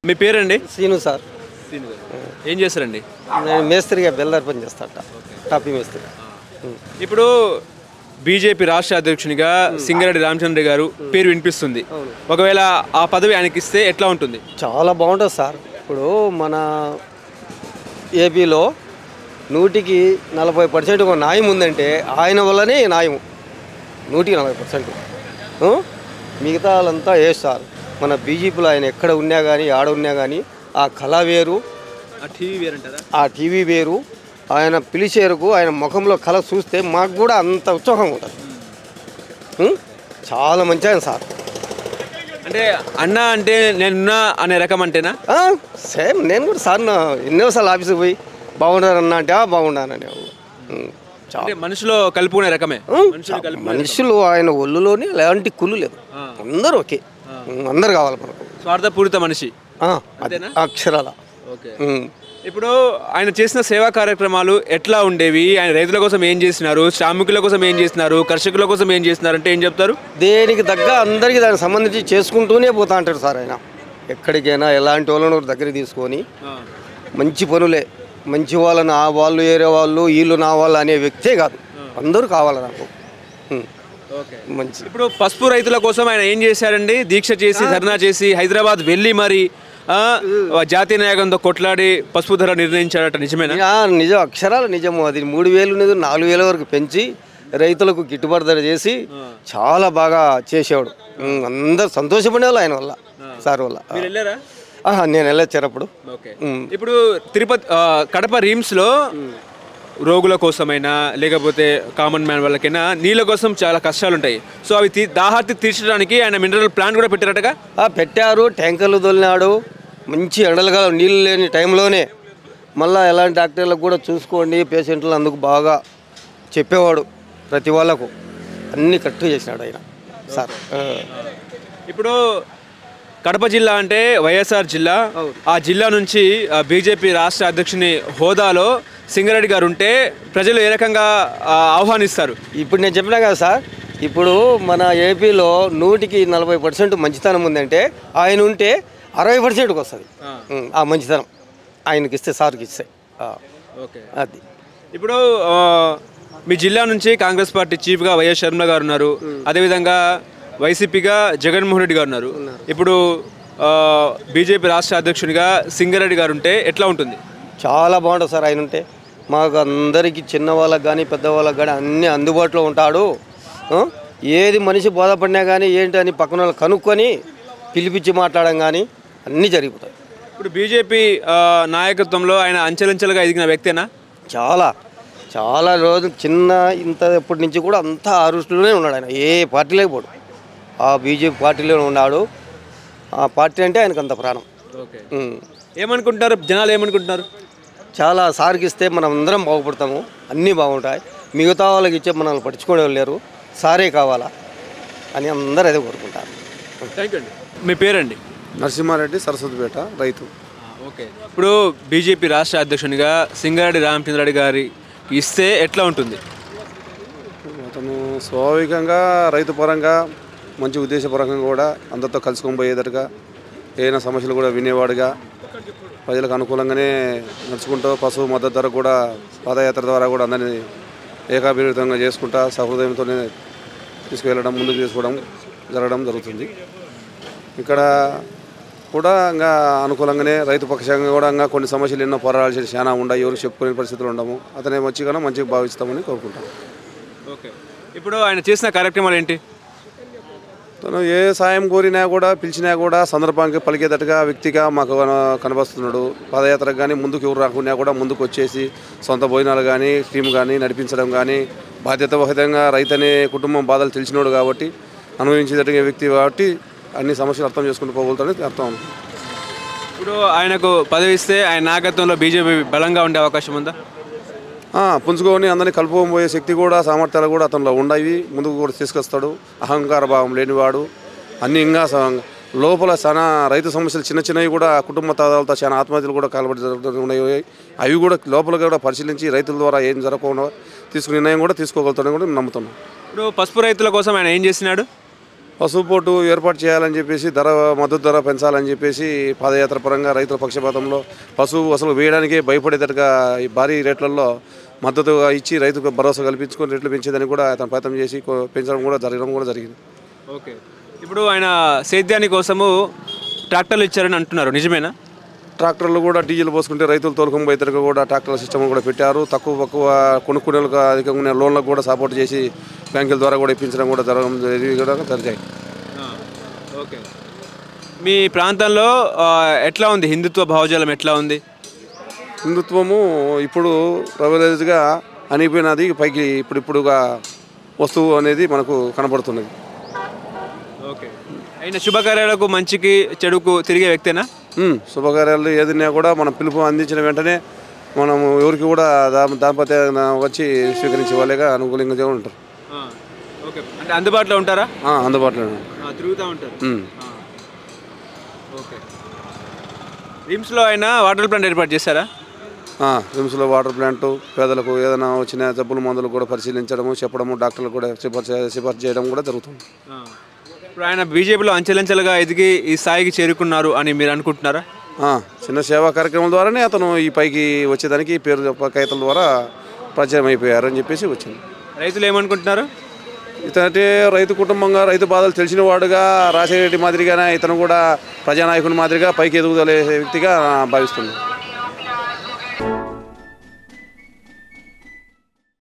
మీ పేరండి? సీను సార్. ఏం చేస్తారండి? నేను మేస్త్రిగా బెల్దార్ పని చేస్తాట, టాపీ మేస్త్రి. ఇప్పుడు బీజేపీ రాష్ట్ర అధ్యక్షునిగా సింగరెడ్డి రామచంద్ర గారు పేరు వినిపిస్తుంది. ఒకవేళ ఆ పదవి ఆయనకి ఇస్తే ఎట్లా ఉంటుంది? చాలా బాగుంటుంది సార్. ఇప్పుడు మన ఏపీలో 100కి 40% ఒక న్యాయం ఉందంటే ఆయన వల్లనే న్యాయం 100కి 40%. మిగతా వాళ్ళంతా సార్. మన బీజేపీలో ఆయన ఎక్కడ ఉన్నా కానీ ఆడ ఉన్నా కానీ ఆ కళ వేరు, ఆ టీవీ వేరు. ఆయన పిలిచేరుకు ఆయన ముఖంలో కళ చూస్తే మాకు కూడా అంత ఉత్సాహంగా ఉంటుంది. చాలా మంచి ఆయన సార్. అంటే అన్న అంటే నేనున్నా అనే రకం అంటేనా? సేమ్. నేను కూడా సార్ ఎన్నోసార్లు ఆఫీస్కి పోయి బాగుండారన్నా అంటే బాగుండానని. అంటే మనుషులో కలుపుకునే రకమే. మనుషులు ఆయన ఒళ్ళులోని ఎలాంటి కుళ్ళు లేదు. అందరూ ఓకే, అందరు కావాలి మనకు. స్వార్థపూరిత మనిషి అక్షరాల. ఇప్పుడు ఆయన చేసిన సేవా కార్యక్రమాలు ఎట్లా ఉండేవి? ఆయన రైతుల కోసం ఏం చేసినారు, శ్రామికుల కోసం ఏం చేసినారు, కర్షకుల కోసం ఏం చేసినారు అంటే ఏం చెప్తారు? దేనికి తగ్గ అందరికీ దానికి సంబంధించి చేసుకుంటూనే పోతా అంటాడు సార్ ఆయన. ఎక్కడికైనా ఎలాంటి వాళ్ళను దగ్గరికి తీసుకొని మంచి పనులే, మంచి వాళ్ళని ఆ వాళ్ళు ఏరే వాళ్ళు వీళ్ళు నా వాళ్ళు అనే వ్యక్తే కాదు, అందరూ కావాలి నాకు. మంచి. ఇప్పుడు పసుపు రైతుల కోసం ఆయన ఏం చేశారండి? దీక్ష చేసి ధర్నా చేసి హైదరాబాద్ వెళ్ళి మరి జాతీయ నాయకంతో కొట్లాడి పసుపు ధర నిర్ణయించాడట, నిజమేనా? నిజం, అక్షరాలు నిజము. అది 3,000 నుంచి 4,000 వరకు పెంచి రైతులకు గిట్టుబాటు ధర చేసి చాలా బాగా చేసేవాడు. అందరు సంతోషపడేవాళ్ళు ఆయన వల్ల, సార్ వల్ల. నేను వెళ్ళొచ్చారు అప్పుడు. ఇప్పుడు తిరుపతి కడప రిమ్స్లో రోగుల కోసమైనా లేకపోతే కామన్ మ్యాన్ వాళ్ళకైనా నీళ్ళ కోసం చాలా కష్టాలు ఉంటాయి. సో అవి దాహార్తి తీర్చడానికి ఆయన మినరల్ ప్లాంట్ కూడా పెట్టారటగా? పెట్టారు. ట్యాంకర్లు తోలినాడు. మంచి ఎండలుగా నీళ్ళు లేని టైంలోనే మళ్ళీ ఎలాంటి డాక్టర్లకు కూడా చూసుకోండి, పేషెంట్లు అందుకు బాగా చెప్పేవాడు. ప్రతి వాళ్ళకు అన్నీ కరెక్ట్గా చేసినాడు ఆయన సార్. ఇప్పుడు కడప జిల్లా అంటే వైఎస్ఆర్ జిల్లా. ఆ జిల్లా నుంచి బీజేపీ రాష్ట్ర అధ్యక్షుని హోదాలో సింగరెడ్డి గారు ఉంటే ప్రజలు ఏ రకంగా ఆహ్వానిస్తారు? ఇప్పుడు నేను చెప్పినా కదా సార్, ఇప్పుడు మన ఏపీలో 100కి 40% మంచితనం ఉందంటే ఆయన ఉంటే 60%కి వస్తుంది ఆ మంచితనం. ఆయనకి ఇస్తే, సార్కి ఇస్తే. అది ఇప్పుడు మీ జిల్లా నుంచి కాంగ్రెస్ పార్టీ చీఫ్గా వైఎస్ షర్మిల గారు ఉన్నారు, అదేవిధంగా వైసీపీగా జగన్మోహన్ రెడ్డి గారు ఉన్నారు. ఇప్పుడు బీజేపీ రాష్ట్ర అధ్యక్షునిగా సింగరెడ్డి గారు ఉంటే ఎట్లా ఉంటుంది? చాలా బాగుంటుంది సార్ ఆయన ఉంటే. మాకు అందరికీ, చిన్న వాళ్ళకి కానీ పెద్దవాళ్ళకి కానీ అన్నీ అందుబాటులో ఉంటాడు. ఏది మనిషి బోధపడినా కానీ ఏంటి అని పక్కన వాళ్ళు కనుక్కొని పిలిపించి మాట్లాడడం కానీ అన్నీ జరిగిపోతాయి. ఇప్పుడు బీజేపీ నాయకత్వంలో ఆయన అంచెలంచెలుగా ఎదిగిన వ్యక్తేనా? చాలా చాలా రోజు చిన్న ఇంత ఎప్పటి నుంచి కూడా అంతా ఆరుష్టులోనే ఉన్నాడు ఆయన. ఏ పార్టీలోకి పోడు, ఆ బీజేపీ పార్టీలోనే ఉన్నాడు. ఆ పార్టీ అంటే ఆయనకు అంత ప్రాణం. ఏమనుకుంటున్నారు జనాలు? ఏమనుకుంటున్నారు? చాలా సార్కి ఇస్తే మనం అందరం బాగుపడతాము, అన్నీ బాగుంటాయి. మిగతా వాళ్ళకి ఇచ్చే మనల్ని పట్టించుకునే లేరు, సారే కావాలా అని అందరూ అదే కోరుకుంటారు. థ్యాంక్ యూ అండి. మీ పేరండి? నరసింహారెడ్డి, సరస్వతిపేట, రైతు. ఓకే. ఇప్పుడు బీజేపీ రాష్ట్ర అధ్యక్షునిగా సింగరెడ్డి రామచంద్రరెడ్డి గారి ఇస్తే ఎట్లా ఉంటుంది? అతను స్వాభావికంగా రైతు పరంగా మంచి ఉద్దేశపరంగా కూడా అందరితో కలుసుకొని పోయేదట్టుగా, ఏదైనా సమస్యలు కూడా వినేవాడుగా, ప్రజలకు అనుకూలంగానే నడుచుకుంటూ పశువు మద్దతు ధర కూడా పాదయాత్ర ద్వారా కూడా అందరినీ ఏకాభివృతంగా చేసుకుంటా సహృదయంతోనే తీసుకువెళ్ళడం, ముందుకు తీసుకోవడం జరగడం జరుగుతుంది. ఇక్కడ కూడా ఇంకా అనుకూలంగానే రైతు పక్షంగా కూడా ఇంకా కొన్ని సమస్యలు ఎన్నో పోరాడాల్సి చాలా ఉన్నాయి, ఎవరు చెప్పుకునే పరిస్థితులు ఉండము. అతనే వచ్చి కన్నా మంచిగా భావిస్తామని కోరుకుంటాం. ఓకే. ఇప్పుడు ఆయన చేసిన కార్యక్రమాలు ఏంటి? తను ఏ సాయం కోరినా కూడా, పిలిచినా కూడా సందర్భానికి పలికేటట్టుగా వ్యక్తిగా మాకు కనబరుస్తున్నాడు. పాదయాత్రకు కానీ ముందుకు ఎవరు రాకున్నా కూడా ముందుకు వచ్చేసి సొంత భోజనాలు కానీ టీం కానీ నడిపించడం కానీ బాధ్యతావహితంగా రైతు అనే కుటుంబం బాధలు తెలిసినోడు కాబట్టి, అనుభవించేటట్టుగా వ్యక్తి కాబట్టి అన్ని సమస్యలు అర్థం చేసుకుంటూ పోగలుగుతాడని అర్థం. ఇప్పుడు ఆయనకు పదవి ఇస్తే ఆయన నాయకత్వంలో బీజేపీ బలంగా ఉండే అవకాశం ఉందా? పుంజుకొని అందరినీ కలుపుకోబోయే శక్తి కూడా, సామర్థ్యాలు కూడా అతనిలో ఉన్నాయి. ముందుకు కూడా తీసుకొస్తాడు. అహంకార భావం లేనివాడు. అన్ని ఇంకా లోపల చాలా రైతు సమస్యలు చిన్న చిన్నవి కూడా కుటుంబ తగాదాలతో చాలా ఆత్మహత్యలు కూడా కాలబడి ఉన్నాయి. అవి కూడా లోపల కూడా పరిశీలించి రైతుల ద్వారా ఏం జరగకుండా తీసుకునే నిర్ణయం కూడా తీసుకోగలుగుతాడని కూడా నమ్ముతున్నాం. ఇప్పుడు పసుపు రైతుల కోసం ఆయన ఏం చేసినాడు? పసుపు పోటు ఏర్పాటు చేయాలని చెప్పేసి మద్దతు ధర పెంచాలని చెప్పేసి పాదయాత్ర పరంగా రైతుల పక్షపాతంలో పశువు అసలు వేయడానికే భయపడేటట్టుగా ఈ భారీ రేట్లలో మద్దతుగా ఇచ్చి రైతుకు భరోసా కల్పించుకొని రేట్లు పెంచేదని కూడా అతను ప్రయత్నం చేసి పెంచడం కూడా జరిగింది. ఓకే, ఇప్పుడు ఆయన సేద్యాని కోసము ట్రాక్టర్లు ఇచ్చారని అంటున్నారు, నిజమేనా? ట్రాక్టర్లు కూడా డీజిల్ పోసుకుంటే రైతులు తోలుకొని పోయేటట్టుగా కూడా ట్రాక్టర్ల సిస్టమ్ కూడా పెట్టారు. తక్కువ కొనుక్కునేలకు అధికంగా లోన్లకు కూడా సపోర్ట్ చేసి బ్యాంకుల ద్వారా కూడా ఇప్పించడం కూడా జరిగాయి. ఓకే, మీ ప్రాంతంలో ఎట్లా ఉంది హిందుత్వ భావజాలం ఎట్లా ఉంది? హిందుత్వము ఇప్పుడు ప్రైవేలైజ్గా అనిపోయినది, పైకి ఇప్పుడుగా వస్తువు అనేది మనకు కనబడుతున్నది. ఓకే, అయినా శుభకార్యాలకు మంచికి చెడుకు తిరిగే వ్యక్తేనా? శుభకార్యాలు ఏదైనా కూడా మనం పిలుపు అందించిన వెంటనే మనం ఎవరికి కూడా దాంపత్యం వచ్చి స్వీకరించే వాళ్ళేగా అనుకూలంగా ఉంటారు. ఓకే, అంటే అందుబాటులో ఉంటారా? అందుబాటులో తిరుగుతూ ఉంటారు. ఓకే, రిమ్స్లో అయినా వాటర్ ప్లాంట్ ఏర్పాటు చేశారా? రిమ్స్లో వాటర్ ప్లాంట్, పేదలకు ఏదైనా వచ్చిన జబ్బుల మందులు కూడా పరిశీలించడము, చెప్పడము, డాక్టర్లు కూడా సిఫార్సు చేయడం కూడా జరుగుతుంది. ఇప్పుడు ఆయన బీజేపీలో అంచెలంచెలుగా ఎదిగి ఈ స్థాయికి చేరుకున్నారు అని మీరు అనుకుంటున్నారా? చిన్న సేవా కార్యక్రమం ద్వారానే అతను ఈ పైకి వచ్చేదానికి పేరు కైతల ద్వారా పరిచయం అయిపోయారు అని చెప్పేసి వచ్చింది. రైతులు ఏమనుకుంటున్నారు? ఇతనంటే రైతు కుటుంబంగా రైతు బాధలు తెలిసిన వాడుగా రాజశేఖర రెడ్డి మాదిరిగానే ఇతను కూడా ప్రజానాయకుని మాదిరిగా పైకి ఎదుగుదలే వ్యక్తిగా భావిస్తుంది.